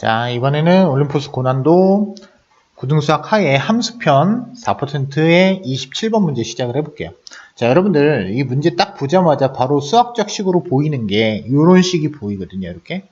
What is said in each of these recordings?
자, 이번에는 올림포스 고난도 고등수학 하의 함수편 4%의 27번 문제 시작을 해볼게요. 자, 여러분들 이 문제 딱 보자마자 바로 수학적 식으로 보이는 게 이런 식이 보이거든요. 이렇게.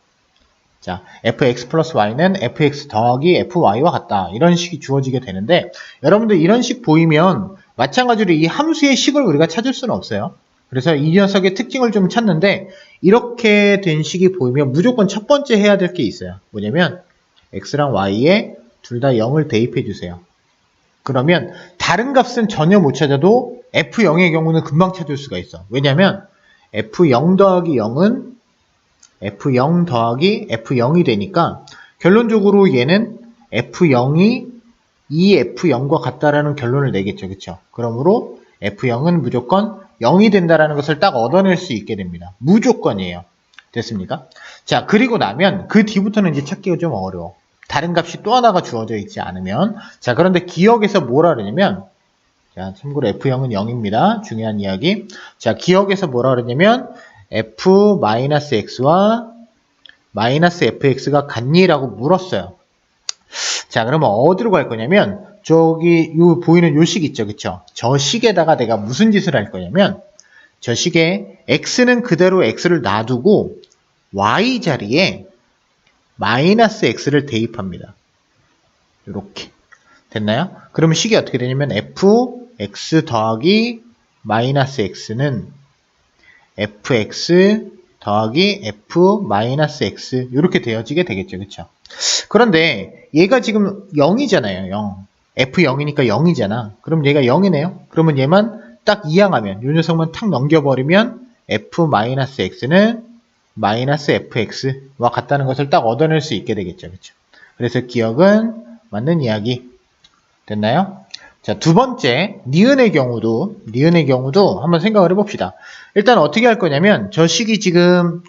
자, fx 플러스 y는 fx 더하기 fy와 같다. 이런 식이 주어지게 되는데 여러분들 이런 식 보이면 마찬가지로 이 함수의 식을 우리가 찾을 수는 없어요. 그래서 이 녀석의 특징을 좀 찾는데 이렇게 된 식이 보이면 무조건 첫 번째 해야 될 게 있어요. 뭐냐면 x랑 y에 둘 다 0을 대입해 주세요. 그러면 다른 값은 전혀 못 찾아도 f0의 경우는 금방 찾을 수가 있어. 왜냐면 f0 더하기 0은 f0 더하기 f0이 되니까 결론적으로 얘는 f0이 이 f0과 같다라는 결론을 내겠죠. 그쵸? 그러므로 f0은 무조건 0이 된다라는 것을 딱 얻어낼 수 있게 됩니다. 무조건이에요. 됐습니까? 자, 그리고 나면 그 뒤부터는 이제 찾기가 좀 어려워. 다른 값이 또 하나가 주어져 있지 않으면. 자, 그런데 기억에서 뭐라 그러냐면, 자, 참고로 f0은 0입니다. 중요한 이야기. 자, 기억에서 뭐라 그러냐면 f-x와 -fx가 같니? 라고 물었어요. 자, 그러면 어디로 갈 거냐면 저기 요 보이는 요 식 있죠. 그쵸? 저 식에다가 내가 무슨 짓을 할 거냐면 저 식에 x는 그대로 x를 놔두고 y 자리에 -x를 대입합니다. 이렇게. 됐나요? 그러면 식이 어떻게 되냐면 fx 더하기 -x는 fx 더하기 f-x 이렇게 되어지게 되겠죠. 그쵸? 그런데 얘가 지금 0이잖아요. 0. f0이니까 0이잖아. 그럼 얘가 0이네요. 그러면 얘만 딱 이항하면 이 녀석만 탁 넘겨버리면 f-x는 -fx와 같다는 것을 딱 얻어낼 수 있게 되겠죠. 그쵸? 그래서 기억은 맞는 이야기. 됐나요? 자, 두 번째, 니은의 경우도 한번 생각을 해봅시다. 일단 어떻게 할 거냐면, 저 식이 지금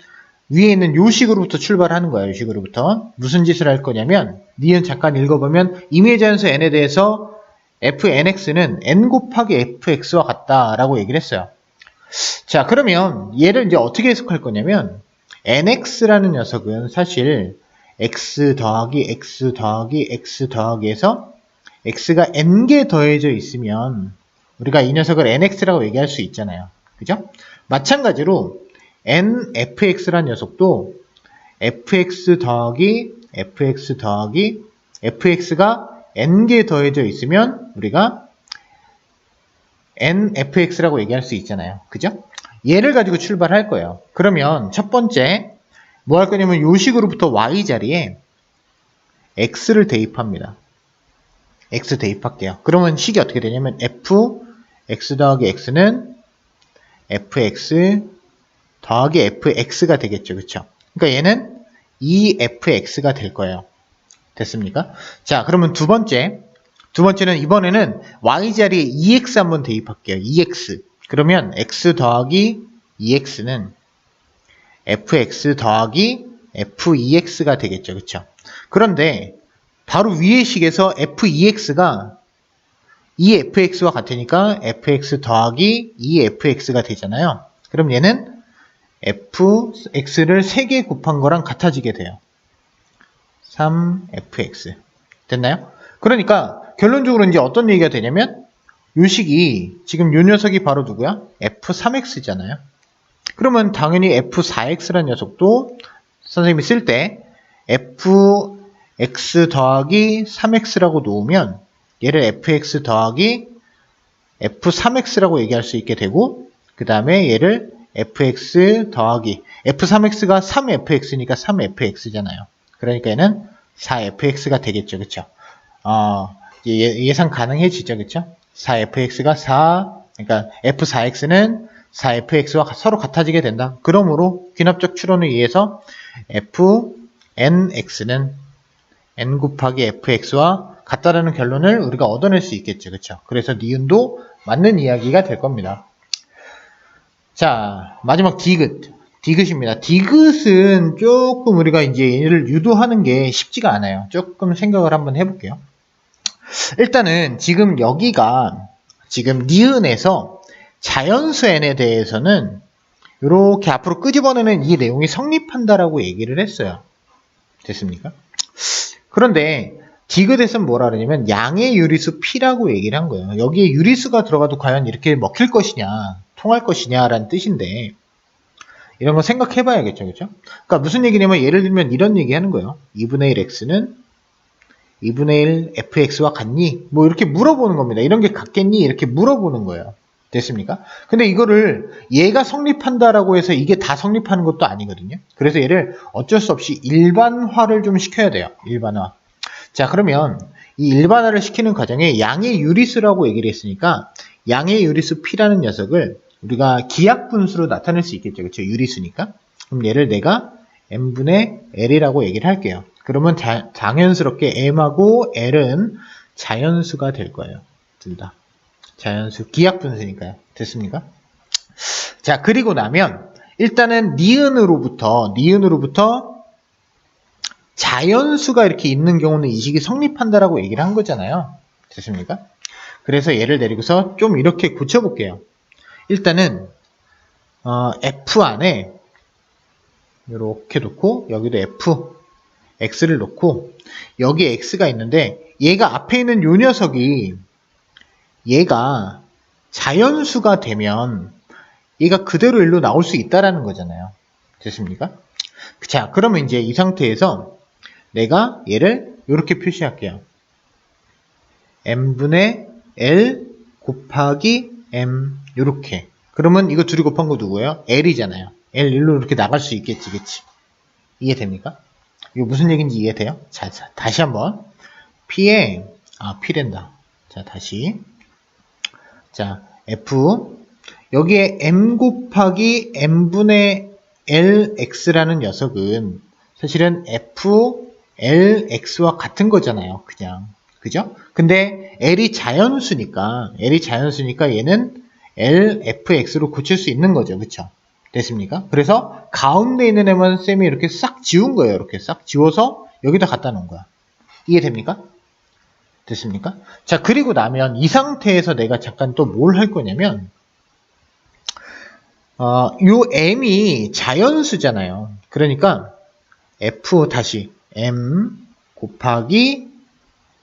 위에 있는 요 식으로부터 출발하는 거예요. 이 식으로부터. 무슨 짓을 할 거냐면, 니은 잠깐 읽어보면, 임의자연수 n에 대해서 fnx는 n 곱하기 fx와 같다라고 얘기를 했어요. 자, 그러면 얘를 이제 어떻게 해석할 거냐면, nx라는 녀석은 사실 x 더하기 x 더하기 x 더하기에서 x가 n개 더해져 있으면 우리가 이 녀석을 nx라고 얘기할 수 있잖아요. 그죠? 마찬가지로 nfx라는 녀석도 fx 더하기 fx 더하기 fx가 n개 더해져 있으면 우리가 nfx라고 얘기할 수 있잖아요. 그죠? 얘를 가지고 출발할 거예요. 그러면 첫 번째 뭐 할 거냐면 요 식으로부터 y 자리에 x를 대입합니다. x 대입할게요. 그러면 식이 어떻게 되냐면 fx 더하기 x는 fx 더하기 fx가 되겠죠. 그쵸? 그러니까 얘는 2fx가 될 거예요. 됐습니까? 자, 그러면 두 번째는 이번에는 y 자리에 2x 한번 대입할게요. 2x. 그러면 x 더하기 2x는 fx 더하기 f2x가 되겠죠. 그쵸? 그런데 바로 위의 식에서 f2x가 2fx와 같으니까 fx 더하기 2fx가 되잖아요. 그럼 얘는 fx를 3개 곱한 거랑 같아지게 돼요. 3fx. 됐나요? 그러니까 결론적으로 이제 어떤 얘기가 되냐면 요 식이 지금 요 녀석이 바로 누구야? f3x잖아요. 그러면 당연히 f4x라는 녀석도 선생님이 쓸 때 fx 더하기 3x라고 놓으면 얘를 fx 더하기 f3x라고 얘기할 수 있게 되고 그 다음에 얘를 fx 더하기 f3x가 3fx니까 3fx잖아요. 그러니까 얘는 4fx가 되겠죠. 그쵸? 예상 가능해지죠. 그쵸? 4fx가 4, 그러니까 f4x는 4fx와 서로 같아지게 된다. 그러므로 귀납적 추론에 의해서 fnx는 n 곱하기 fx와 같다라는 결론을 우리가 얻어낼 수 있겠죠. 그쵸? 그래서 니은도 맞는 이야기가 될 겁니다. 자, 마지막 디귿입니다. 디귿은 조금 우리가 이제 얘를 유도하는 게 쉽지가 않아요. 조금 생각을 한번 해볼게요. 일단은 지금 여기가 지금 니은에서 자연수 n에 대해서는 이렇게 앞으로 끄집어내는 이 내용이 성립한다라고 얘기를 했어요. 됐습니까? 그런데 디귿에서는 뭐라 그러냐면 양의 유리수 P라고 얘기를 한 거예요. 여기에 유리수가 들어가도 과연 이렇게 먹힐 것이냐, 통할 것이냐라는 뜻인데 이런 거 생각해 봐야겠죠. 그렇죠? 그러니까 무슨 얘기냐면 예를 들면 이런 얘기 하는 거예요. 2분의 1 x는 2분의 1 fx와 같니? 뭐 이렇게 물어보는 겁니다. 이런 게 같겠니? 이렇게 물어보는 거예요. 됐습니까? 근데 이거를 얘가 성립한다라고 해서 이게 다 성립하는 것도 아니거든요. 그래서 얘를 어쩔 수 없이 일반화를 좀 시켜야 돼요. 일반화. 자, 그러면 이 일반화를 시키는 과정에 양의 유리수라고 얘기를 했으니까 양의 유리수 P라는 녀석을 우리가 기하분수로 나타낼 수 있겠죠. 그렇죠? 유리수니까. 그럼 얘를 내가 m분의 L이라고 얘기를 할게요. 그러면 당연스럽게 m하고 L은 자연수가 될 거예요. 둘 다. 자연수, 기하분수니까요. 됐습니까? 자, 그리고 나면 일단은 니은으로부터 자연수가 이렇게 있는 경우는 이 식이 성립한다라고 얘기를 한 거잖아요. 됐습니까? 그래서 얘를 내리고서 좀 이렇게 고쳐볼게요. 일단은 f 안에 이렇게 놓고 여기도 f, x를 놓고 여기에 x가 있는데 얘가 앞에 있는 요 녀석이 얘가 자연수가 되면 얘가 그대로 일로 나올 수 있다라는 거잖아요. 됐습니까? 자, 그러면 이제 이 상태에서 내가 얘를 이렇게 표시할게요. m분의 L 곱하기 m 이렇게. 그러면 이거 둘이 곱한 거 누구예요? L이잖아요. L 일로 이렇게 나갈 수 있겠지, 그치? 이해됩니까? 이거 무슨 얘기인지 이해돼요? 자, 다시 한번. P에 P랜다. 자, 다시. 자, F 여기에 m 곱하기 m분의 Lx라는 녀석은 사실은 F, Lx와 같은 거잖아요. 그냥. 그죠? 근데 L이 자연수니까 얘는 LFX로 고칠 수 있는 거죠. 그쵸? 됐습니까? 그래서 가운데 있는 애만 쌤이 이렇게 싹 지운 거예요. 이렇게 싹 지워서 여기다 갖다 놓은 거야. 이해됩니까? 됐습니까? 자, 그리고 나면 이 상태에서 내가 잠깐 또 뭘 할 거냐면 요 m이 자연수잖아요. 그러니까 f 다시 m 곱하기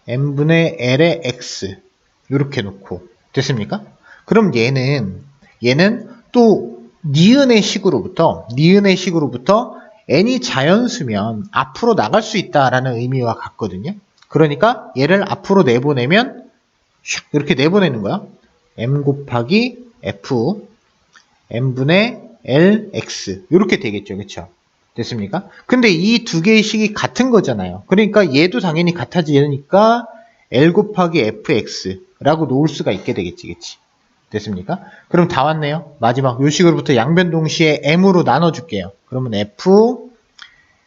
m분의 L의 x 이렇게 놓고 됐습니까? 그럼 얘는 또 니은의 식으로부터 n이 자연수면 앞으로 나갈 수 있다라는 의미와 같거든요. 그러니까 얘를 앞으로 내보내면 이렇게 내보내는 거야. m 곱하기 f m분의 Lx 이렇게 되겠죠. 그렇죠? 됐습니까? 근데 이 두 개의 식이 같은 거잖아요. 그러니까 얘도 당연히 같아지니까 L 곱하기 fx라고 놓을 수가 있게 되겠지. 그치? 됐습니까? 그럼 다 왔네요. 마지막 요 식으로부터 양변 동시에 m으로 나눠줄게요. 그러면 f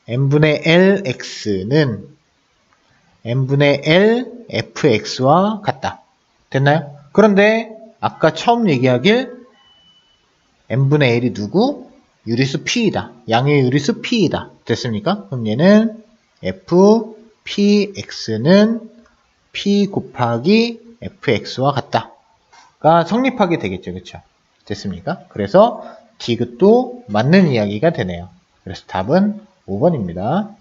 m분의 Lx는 m분의 L fx와 같다. 됐나요? 그런데 아까 처음 얘기하길 m분의 L이 누구? 유리수 P이다. 양의 유리수 P이다. 됐습니까? 그럼 얘는 f px는 p 곱하기 fx와 같다가 성립하게 되겠죠. 그쵸? 됐습니까? 그래서 디귿도 맞는 이야기가 되네요. 그래서 답은 5번입니다.